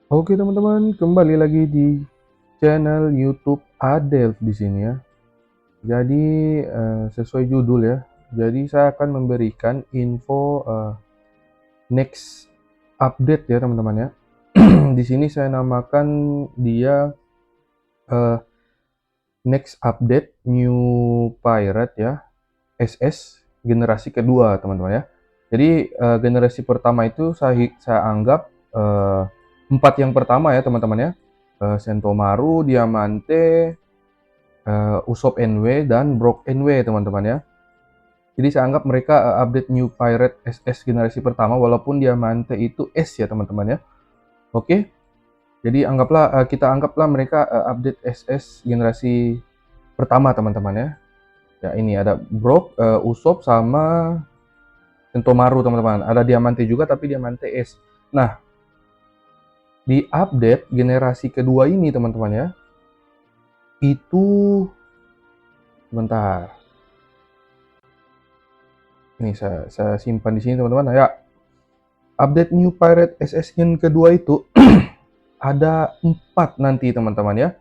Oke teman-teman, kembali lagi di channel YouTube Adelf di sini ya. Jadi sesuai judul ya. Jadi saya akan memberikan info next update ya teman-teman ya. Di sini saya namakan dia eh, next update New Pirate ya, SS generasi kedua teman-teman ya. Jadi generasi pertama itu saya anggap 4 yang pertama ya teman-teman ya. Sentomaru, Diamante, Usopp NW dan Brock NW teman-teman ya. Jadi saya anggap mereka update New Pirate SS generasi pertama walaupun Diamante itu S ya teman-teman ya. Oke. Jadi kita anggaplah mereka update SS generasi pertama teman-teman ya. Ya ini ada Brock, Usopp sama Sentomaru teman-teman. Ada Diamante juga tapi Diamante S. Nah, di update generasi kedua ini teman-teman ya. Itu bentar. Ini saya simpan di sini teman-teman. Ya, update New Pirate SS yang kedua itu ada 4 nanti teman-teman ya.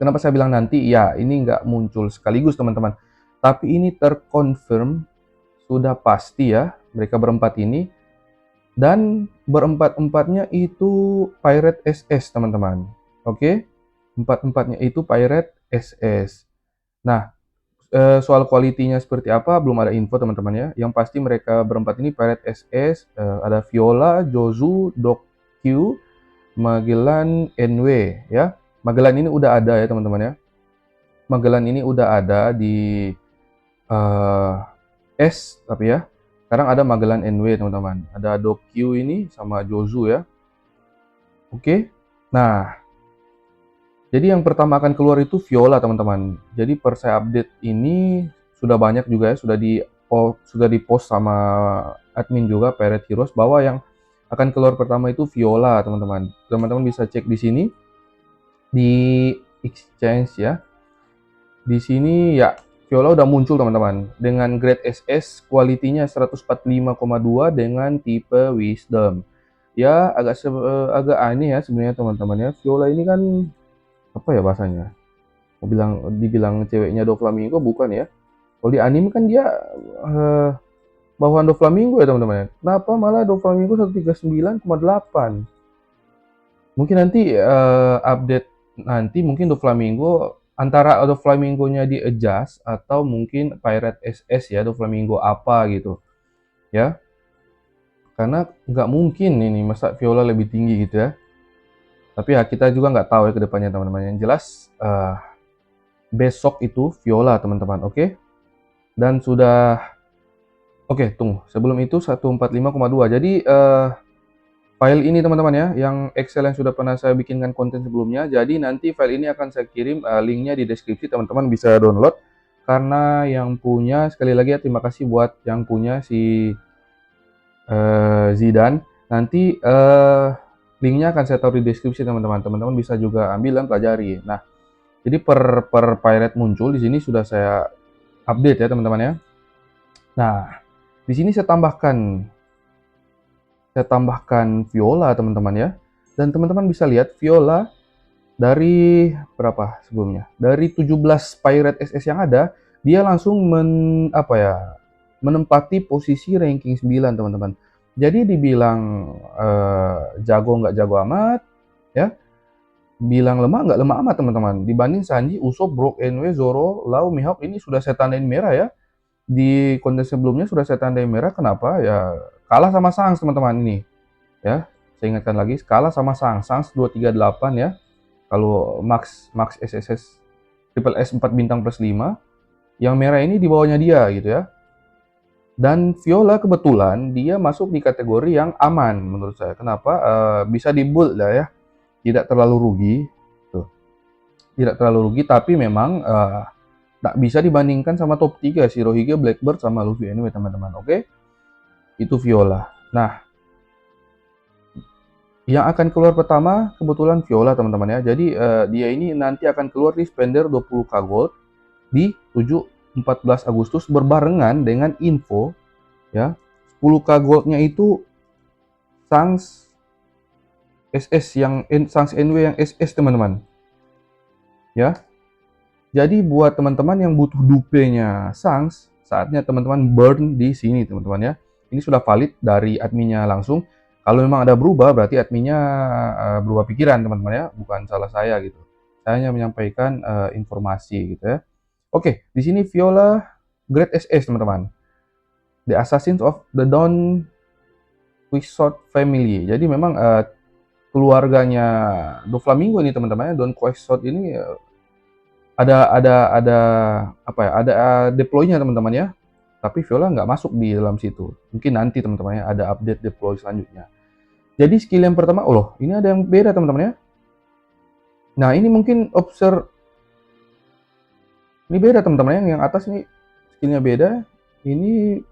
Kenapa saya bilang nanti? Ya, ini nggak muncul sekaligus teman-teman. Tapi ini terkonfirm, sudah pasti ya, mereka berempat ini. Dan berempat-empatnya itu Pirate SS teman-teman. Oke? Empat-empatnya itu Pirate SS. Nah, soal kualitinya seperti apa belum ada info teman-teman ya. Yang pasti mereka berempat ini Pirate SS, ada Viola, Jozu, Dokkyu, Magellan, NW ya. Magellan ini udah ada ya teman-teman ya. Magellan ini udah ada di uh, S tapi ya. Sekarang ada Magellan NW teman-teman. Ada Dokkyu ini sama Jozu ya. Oke. Nah, jadi yang pertama akan keluar itu Viola teman-teman. Jadi per saya update ini sudah banyak juga ya, sudah di-post sama admin juga Pirate Heroes bahwa yang akan keluar pertama itu Viola teman-teman. Teman-teman bisa cek di sini di exchange ya. Di sini ya Viola udah muncul teman-teman dengan grade SS, kualitinya 145,2 dengan tipe Wisdom. Ya agak aneh ya sebenarnya teman-teman ya. Viola ini kan apa ya bahasanya? Dibilang ceweknya Doflamingo bukan ya. Kalau di anime kan dia bawahan Doflamingo ya teman-teman ya. Kenapa malah Doflamingo 139,8? Mungkin nanti update nanti mungkin Doflamingo antara Doflamingo-nya di adjust atau mungkin Pirate SS ya Doflamingo apa gitu ya. Karena nggak mungkin ini masa Viola lebih tinggi gitu ya. Tapi ya kita juga nggak tahu ya ke depannya teman-teman. Yang jelas besok itu Viola teman-teman, oke? Dan sudah oke, tunggu. Sebelum itu 145,2. Jadi file ini teman-teman ya, yang Excel yang sudah pernah saya bikinkan konten sebelumnya. Jadi nanti file ini akan saya kirim linknya di deskripsi, teman-teman bisa download. Karena yang punya, sekali lagi ya terima kasih buat yang punya si Zidan. Nanti linknya akan saya taruh di deskripsi teman-teman. Teman-teman bisa juga ambil dan pelajari. Nah, jadi per pirate muncul di sini sudah saya update ya teman-teman ya. Nah, di sini saya tambahkan Viola teman-teman ya. Dan teman-teman bisa lihat Viola dari berapa sebelumnya? Dari 17 Pirate SS yang ada, dia langsung menempati posisi ranking 9 teman-teman. Jadi dibilang jago nggak jago amat, ya. Bilang lemah nggak lemah amat teman-teman. Dibanding Sanji, Usopp, Brook, NW, Zoro, Lau, Mihawk ini sudah saya tandain merah ya. Di konten sebelumnya sudah saya tandai merah. Kenapa? Ya kalah sama Sangs teman-teman ini. Ya, saya ingatkan lagi kalah sama Sangs 238 ya. Kalau Max SSS Triple S 4 bintang plus 5, yang merah ini di bawahnya dia gitu ya. Dan Viola kebetulan dia masuk di kategori yang aman menurut saya. Kenapa? Bisa di build lah ya. Tidak terlalu rugi. Tuh. Tidak terlalu rugi tapi memang tak bisa dibandingkan sama top 3 Shirohige, Blackbird sama Luffy anyway teman-teman. Oke? Itu Viola. Nah, yang akan keluar pertama kebetulan Viola teman-teman ya. Jadi dia ini nanti akan keluar di spender 20k gold di 14 Agustus berbarengan dengan info ya 10k goldnya itu Sangs SS yang Sans NW yang SS teman-teman. Ya. Jadi buat teman-teman yang butuh dupenya Sans, saatnya teman-teman burn di sini teman-teman ya. Ini sudah valid dari adminnya langsung. Kalau memang ada berubah berarti adminnya berubah pikiran teman-teman ya, bukan salah saya gitu. Saya hanya menyampaikan informasi gitu ya. Oke, di sini Viola Grade SS teman-teman. The Assassins of the Dawn Quixote Family. Jadi memang keluarganya Doflamingo ini teman-teman ya, Don Quixote ini ada apa ya? Ada deploy-nya teman-teman ya. Tapi Viola nggak masuk di dalam situ. Mungkin nanti teman-teman ya ada update deploy selanjutnya. Jadi skill yang pertama, oh loh, ini ada yang beda teman-teman ya. Nah, ini mungkin ini beda teman-teman ya. Yang atas ini skillnya beda. Ini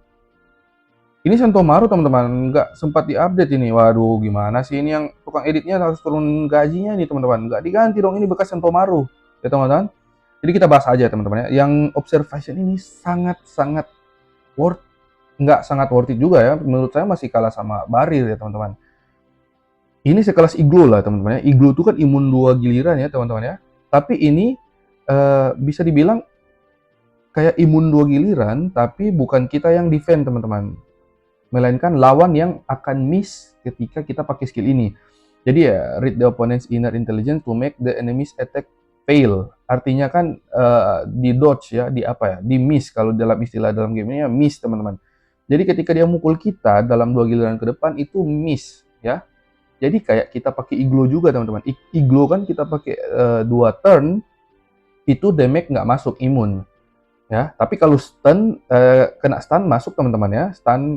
Sentomaru teman-teman, nggak sempat diupdate ini. Waduh, gimana sih ini yang tukang editnya harus turun gajinya nih teman-teman. Nggak diganti dong, ini bekas Sentomaru. Ya teman-teman. Jadi kita bahas aja teman-teman ya. Yang observation ini sangat-sangat nggak sangat worth it juga ya. Menurut saya masih kalah sama Barir ya teman-teman. Ini sekelas Iglo lah teman-teman ya. Iglo itu kan imun 2 giliran ya teman-teman ya. Tapi ini bisa dibilang kayak imun 2 giliran, tapi bukan kita yang defend teman-teman. Melainkan lawan yang akan miss ketika kita pakai skill ini. Jadi ya, read the opponent's inner intelligence to make the enemy's attack fail. Artinya kan di dodge ya, di miss kalau dalam istilah dalam game ini ya miss teman-teman. Jadi ketika dia mukul kita dalam 2 giliran ke depan itu miss ya. Jadi kayak kita pakai Iglo juga teman-teman. Iglo kan kita pakai 2 turn itu damage nggak masuk imun. Ya, tapi kalau stun kena stun masuk teman-teman ya.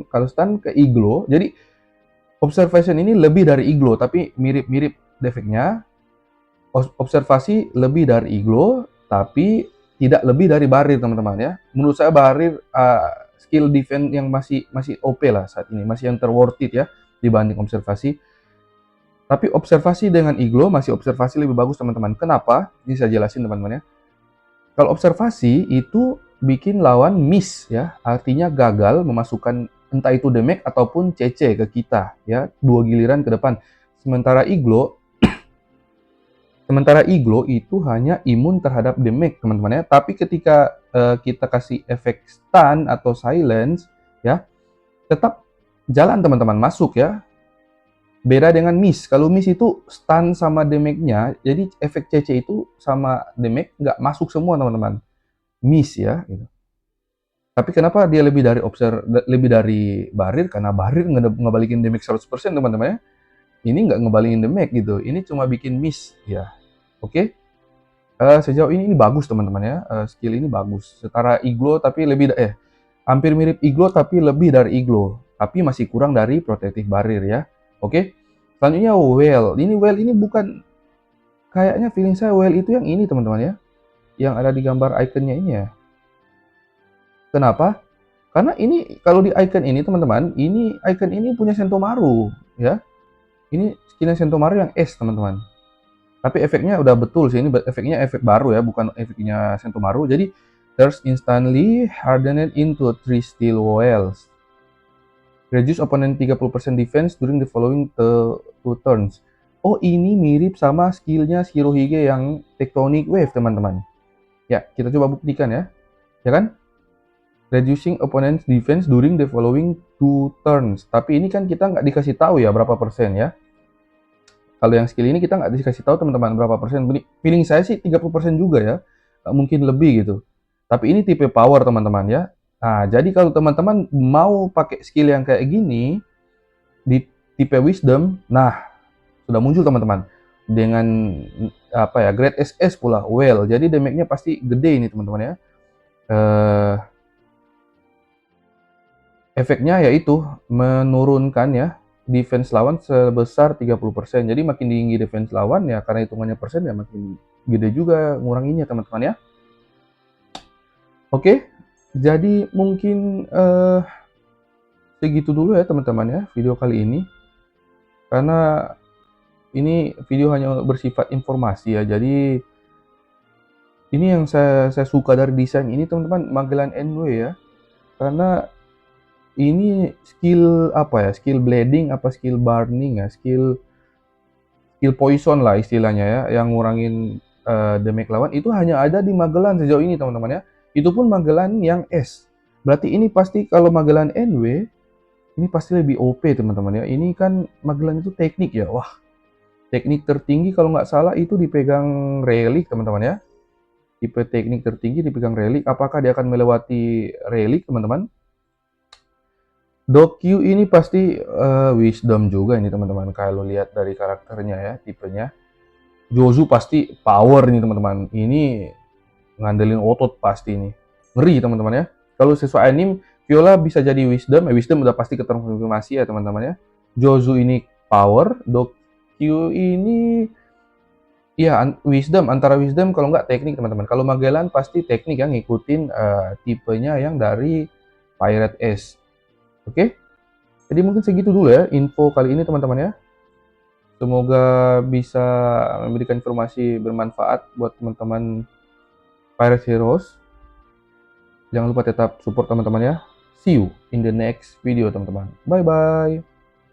Kalau stun ke Iglo. Jadi observation ini lebih dari Iglo tapi mirip-mirip defeknya. Observasi lebih dari Iglo tapi tidak lebih dari Barir teman-teman ya. Menurut saya Barir skill defense yang masih OP lah saat ini, masih yang terworth it ya dibanding observasi. Tapi observasi dengan Iglo masih observasi lebih bagus teman-teman. Kenapa? Ini saya jelasin teman-teman ya. Kalau observasi itu bikin lawan miss ya, artinya gagal memasukkan entah itu damage ataupun CC ke kita ya, 2 giliran ke depan. Sementara Iglo itu hanya imun terhadap damage teman-teman ya. Tapi ketika kita kasih efek stun atau silence ya, tetap jalan teman-teman, masuk ya. Beda dengan miss. Kalau miss itu stun sama damage-nya, jadi efek CC itu sama damage nggak masuk semua teman-teman. Miss ya gitu. Tapi kenapa dia lebih dari Barir? Karena Barir ngebalikin damage 100% teman-teman ya. Ini nggak ngebalikin damage gitu. Ini cuma bikin miss ya. Oke. Sejauh ini bagus teman-teman ya. Skill ini bagus. Setara Iglo tapi hampir mirip Iglo tapi lebih dari Iglo. Tapi masih kurang dari Protective Barrier ya. Oke. Selanjutnya Whale. Whale ini bukan, kayaknya feeling saya Whale itu yang ini teman-teman ya. Yang ada di gambar ikonnya ini ya. Kenapa? Karena ini kalau di icon ini teman-teman, ini icon ini punya Sentomaru ya. Ini skillnya Sentomaru yang S teman-teman. Tapi efeknya udah betul sih, ini efeknya efek baru ya, bukan efeknya Sentomaru. Jadi there's instantly hardened into 3 steel whales. Reduce opponent 30% defense during the following 2 turns. Oh, ini mirip sama skillnya Shirohige yang Tectonic Wave teman-teman. Ya, kita coba buktikan ya. Ya kan? Reducing opponent's defense during the following 2 turns. Tapi ini kan kita nggak dikasih tahu ya berapa persen ya. Kalau yang skill ini kita nggak dikasih tahu teman-teman berapa persen. Feeling saya sih 30% juga ya. Mungkin lebih gitu. Tapi ini tipe power teman-teman ya. Nah, jadi kalau teman-teman mau pakai skill yang kayak gini di tipe wisdom, nah sudah muncul teman-teman. Dengan grade SS pula, well. Jadi damage-nya pasti gede ini teman-teman ya. Efeknya yaitu menurunkan ya defense lawan sebesar 30%. Jadi makin tinggi defense lawan ya, karena hitungannya persen ya makin gede juga nguranginnya teman-teman ya. Oke, jadi mungkin segitu dulu ya teman-teman ya video kali ini. Karena ini video hanya bersifat informasi ya. Jadi ini yang saya suka dari desain ini teman-teman, Magellan NW ya. Karena ini skill skill blading skill burning ya, skill kill poison lah istilahnya ya, yang ngurangin damage lawan itu hanya ada di Magellan sejauh ini teman-teman ya. Itu pun Magellan yang S. Berarti ini pasti kalau Magellan NW ini pasti lebih OP teman-teman ya. Ini kan Magellan itu teknik ya. Wah, teknik tertinggi kalau nggak salah itu dipegang Relic teman-teman ya. Tipe teknik tertinggi dipegang Relic. Apakah dia akan melewati Relic teman-teman? Dokyu ini pasti Wisdom juga ini teman-teman. Kalau lihat dari karakternya ya, tipenya. Jozu pasti power nih teman-teman. Ini ngandelin otot pasti ini. Ngeri teman-teman ya. Kalau sesuai anime, Viola bisa jadi Wisdom. Wisdom udah pasti keterkonfirmasi ya teman-teman ya. Jozu ini power. Dokyu ini ya Wisdom, antara Wisdom kalau nggak teknik teman-teman. Kalau Magellan pasti teknik yang ngikutin tipenya yang dari Pirate S. Oke? Jadi mungkin segitu dulu ya info kali ini teman-teman ya. Semoga bisa memberikan informasi bermanfaat buat teman-teman Pirate Heroes. Jangan lupa tetap support teman-teman ya. See you in the next video teman-teman. Bye-bye.